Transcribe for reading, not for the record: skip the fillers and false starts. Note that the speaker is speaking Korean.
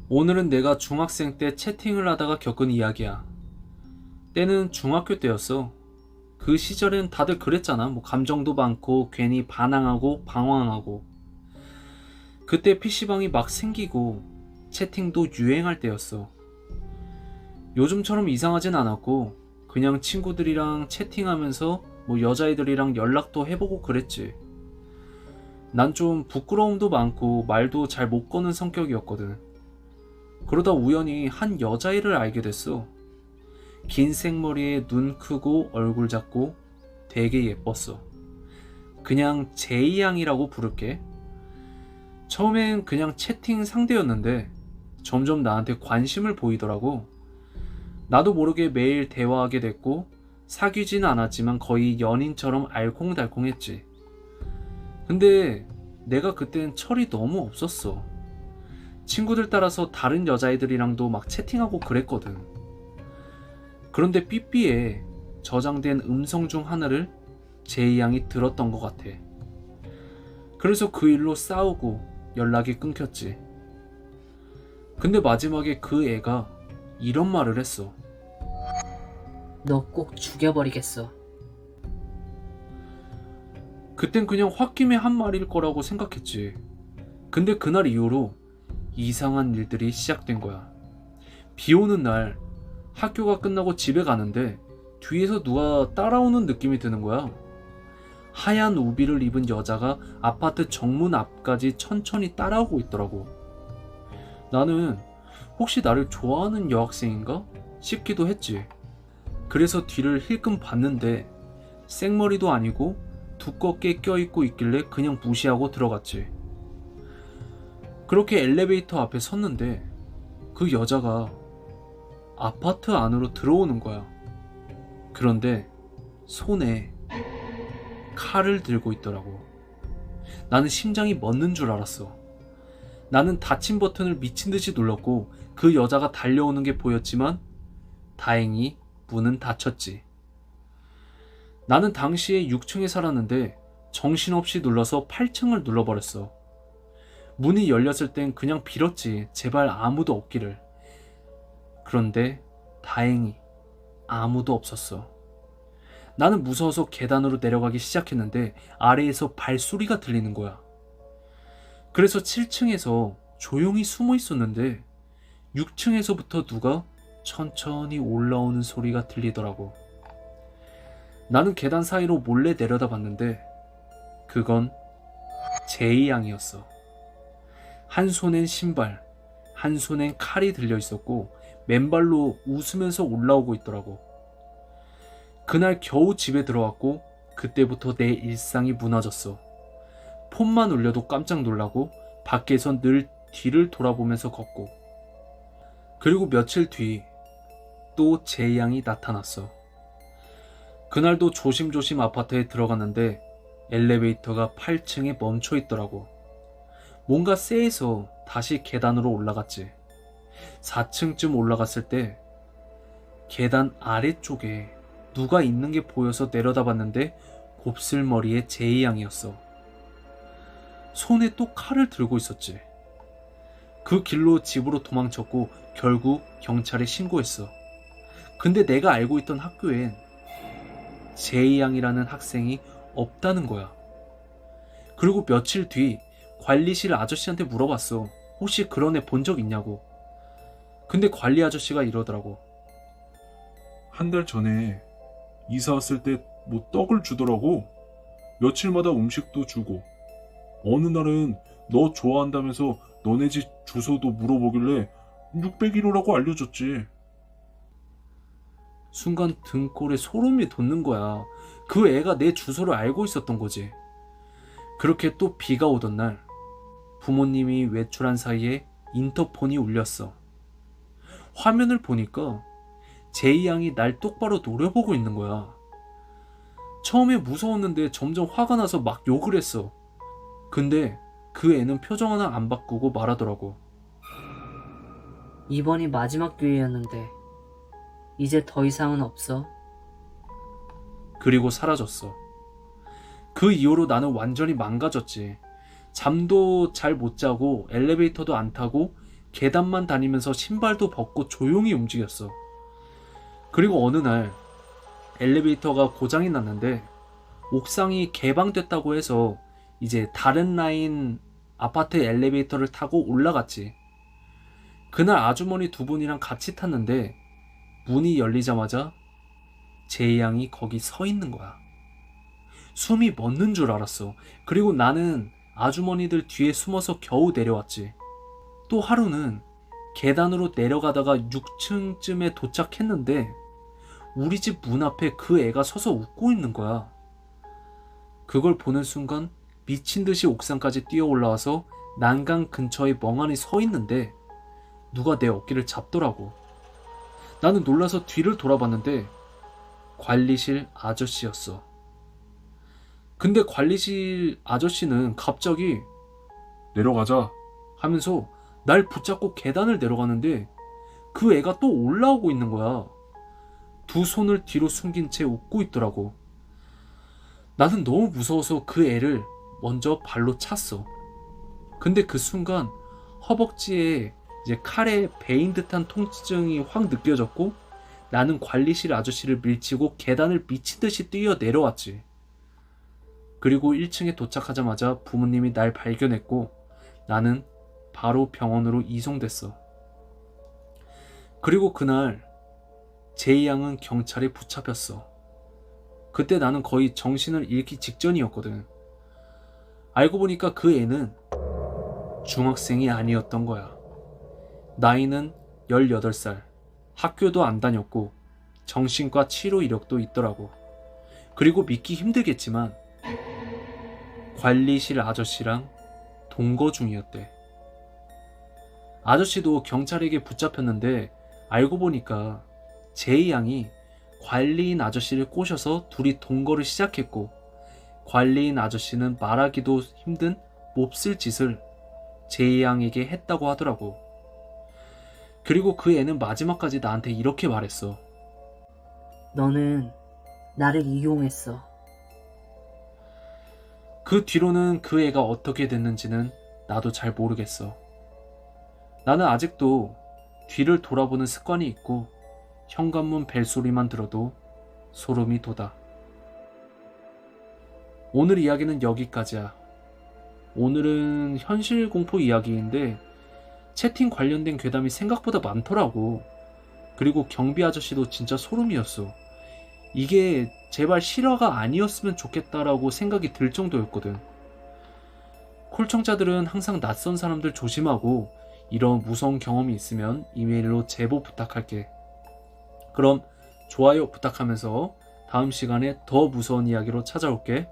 오늘은 내가 중학생 때 채팅을 하다가 겪은 이야기야. 때는 중학교 때였어. 그 시절엔 다들 그랬잖아. 뭐 감정도 많고 괜히 반항하고 방황하고. 그때 PC방이 막 생기고 채팅도 유행할 때였어. 요즘처럼 이상하진 않았고 그냥 친구들이랑 채팅하면서 뭐 여자애들이랑 연락도 해보고 그랬지. 난 좀 부끄러움도 많고 말도 잘 못 거는 성격이었거든. 그러다 우연히 한 여자애를 알게 됐어. 긴 생머리에 눈 크고 얼굴 작고 되게 예뻤어. 그냥 제이양이라고 부를게. 처음엔 그냥 채팅 상대였는데 점점 나한테 관심을 보이더라고. 나도 모르게 매일 대화하게 됐고 사귀진 않았지만 거의 연인처럼 알콩달콩했지. 근데 내가 그땐 철이 너무 없었어. 친구들 따라서 다른 여자애들이랑도 막 채팅하고 그랬거든. 그런데 삐삐에 저장된 음성 중 하나를 제이 양이 들었던 것 같아. 그래서 그 일로 싸우고 연락이 끊겼지. 근데 마지막에 그 애가 이런 말을 했어. 너 꼭 죽여버리겠어. 그땐 그냥 홧김에 한 말일 거라고 생각했지. 근데 그날 이후로 이상한 일들이 시작된 거야. 비 오는 날 학교가 끝나고 집에 가는데 뒤에서 누가 따라오는 느낌이 드는 거야. 하얀 우비를 입은 여자가 아파트 정문 앞까지 천천히 따라오고 있더라고. 나는 혹시 나를 좋아하는 여학생인가 싶기도 했지. 그래서 뒤를 힐끔 봤는데 생머리도 아니고 두껍게 껴입고 있길래 그냥 무시하고 들어갔지. 그렇게 엘리베이터 앞에 섰는데 그 여자가 아파트 안으로 들어오는 거야. 그런데 손에 칼을 들고 있더라고. 나는 심장이 멎는 줄 알았어. 나는 닫힌 버튼을 미친 듯이 눌렀고 그 여자가 달려오는 게 보였지만 다행히 문은 닫혔지. 나는 당시에 6층에 살았는데 정신없이 눌러서 8층을 눌러버렸어. 문이 열렸을 땐 그냥 빌었지. 제발 아무도 없기를. 그런데 다행히 아무도 없었어. 나는 무서워서 계단으로 내려가기 시작했는데 아래에서 발소리가 들리는 거야. 그래서 7층에서 조용히 숨어 있었는데 6층에서부터 누가 천천히 올라오는 소리가 들리더라고. 나는 계단 사이로 몰래 내려다봤는데 그건 제이 양이었어. 한 손엔 신발, 한 손엔 칼이 들려 있었고 맨발로 웃으면서 올라오고 있더라고. 그날 겨우 집에 들어왔고 그때부터 내 일상이 무너졌어. 폰만 울려도 깜짝 놀라고 밖에선 늘 뒤를 돌아보면서 걷고. 그리고 며칠 뒤 또 제이 양이 나타났어. 그날도 조심조심 아파트에 들어갔는데 엘리베이터가 8층에 멈춰 있더라고. 뭔가 쎄해서 다시 계단으로 올라갔지. 4층쯤 올라갔을 때 계단 아래쪽에 누가 있는 게 보여서 내려다봤는데 곱슬머리의 제이 양이었어. 손에 또 칼을 들고 있었지. 그 길로 집으로 도망쳤고 결국 경찰에 신고했어. 근데 내가 알고 있던 학교엔 제이 양이라는 학생이 없다는 거야. 그리고 며칠 뒤 관리실 아저씨한테 물어봤어. 혹시 그런 애 본 적 있냐고. 근데 관리 아저씨가 이러더라고. 한 달 전에 이사 왔을 때 뭐 떡을 주더라고. 며칠마다 음식도 주고. 어느 날은 너 좋아한다면서 너네 집 주소도 물어보길래 601호라고 알려줬지. 순간 등골에 소름이 돋는 거야. 그 애가 내 주소를 알고 있었던 거지. 그렇게 또 비가 오던 날 부모님이 외출한 사이에 인터폰이 울렸어. 화면을 보니까 제이 양이 날 똑바로 노려보고 있는 거야. 처음에 무서웠는데 점점 화가 나서 막 욕을 했어. 근데 그 애는 표정 하나 안 바꾸고 말하더라고. 이번이 마지막 기회였는데 이제 더 이상은 없어. 그리고 사라졌어. 그 이후로 나는 완전히 망가졌지. 잠도 잘 못 자고 엘리베이터도 안 타고 계단만 다니면서 신발도 벗고 조용히 움직였어. 그리고 어느 날 엘리베이터가 고장이 났는데 옥상이 개방됐다고 해서 이제 다른 라인 아파트 엘리베이터를 타고 올라갔지. 그날 아주머니 두 분이랑 같이 탔는데 문이 열리자마자 제이 양이 거기 서 있는 거야. 숨이 멎는 줄 알았어. 그리고 나는 아주머니들 뒤에 숨어서 겨우 내려왔지. 또 하루는 계단으로 내려가다가 6층쯤에 도착했는데 우리 집 문 앞에 그 애가 서서 웃고 있는 거야. 그걸 보는 순간 미친 듯이 옥상까지 뛰어 올라와서 난간 근처에 멍하니 서 있는데 누가 내 어깨를 잡더라고. 나는 놀라서 뒤를 돌아봤는데 관리실 아저씨였어. 근데 관리실 아저씨는 갑자기 내려가자. 하면서 날 붙잡고 계단을 내려가는데 그 애가 또 올라오고 있는 거야. 두 손을 뒤로 숨긴 채 웃고 있더라고. 나는 너무 무서워서 그 애를 먼저 발로 찼어. 근데 그 순간 허벅지에 이제 칼에 베인 듯한 통증이 확 느껴졌고 나는 관리실 아저씨를 밀치고 계단을 미친 듯이 뛰어 내려왔지. 그리고 1층에 도착하자마자 부모님이 날 발견했고 나는 바로 병원으로 이송됐어. 그리고 그날 제이 양은 경찰에 붙잡혔어. 그때 나는 거의 정신을 잃기 직전이었거든. 알고 보니까 그 애는 중학생이 아니었던 거야. 나이는 18살, 학교도 안 다녔고 정신과 치료 이력도 있더라고. 그리고 믿기 힘들겠지만 관리실 아저씨랑 동거 중이었대. 아저씨도 경찰에게 붙잡혔는데 알고 보니까 제이 양이 관리인 아저씨를 꼬셔서 둘이 동거를 시작했고 관리인 아저씨는 말하기도 힘든 몹쓸 짓을 제이 양에게 했다고 하더라고. 그리고 그 애는 마지막까지 나한테 이렇게 말했어. 너는 나를 이용했어. 그 뒤로는 그 애가 어떻게 됐는지는 나도 잘 모르겠어. 나는 아직도 뒤를 돌아보는 습관이 있고 현관문 벨소리만 들어도 소름이 돋아. 오늘 이야기는 여기까지야. 오늘은 현실 공포 이야기인데 채팅 관련된 괴담이 생각보다 많더라고. 그리고 경비 아저씨도 진짜 소름이었어. 이게 제발 실화가 아니었으면 좋겠다라고 생각이 들 정도였거든. 콜청자들은 항상 낯선 사람들 조심하고 이런 무서운 경험이 있으면 이메일로 제보 부탁할게. 그럼 좋아요 부탁하면서 다음 시간에 더 무서운 이야기로 찾아올게.